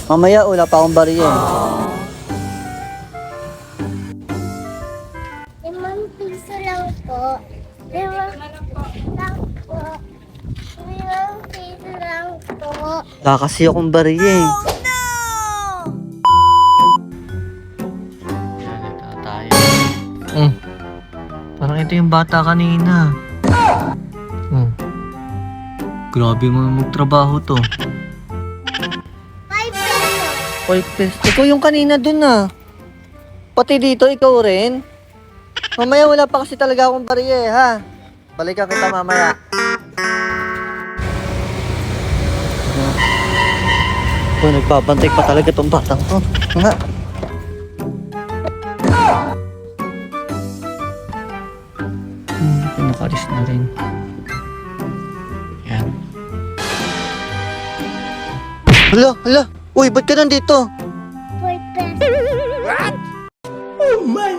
Mamaya wala pa akong bariya eh. 5 piso lang po. 5 lang po. 5 piso lang po. Wala kasi akong bariya eh. Tayo. Parang ito yung bata kanina. Grabe mo magtrabaho to. 5 pesos. 5 pesos. Ikaw yung kanina dun ah. Pati dito, ikaw rin. Mamaya wala pa kasi talaga akong bariya eh, ha? Balikan kita mamaya. Nagbabantay pa talaga tong batang to. Nga. Pinakalis na rin. Yan. Hala, hala. Uy, ba't ka nandito? 4 pesos. Oh my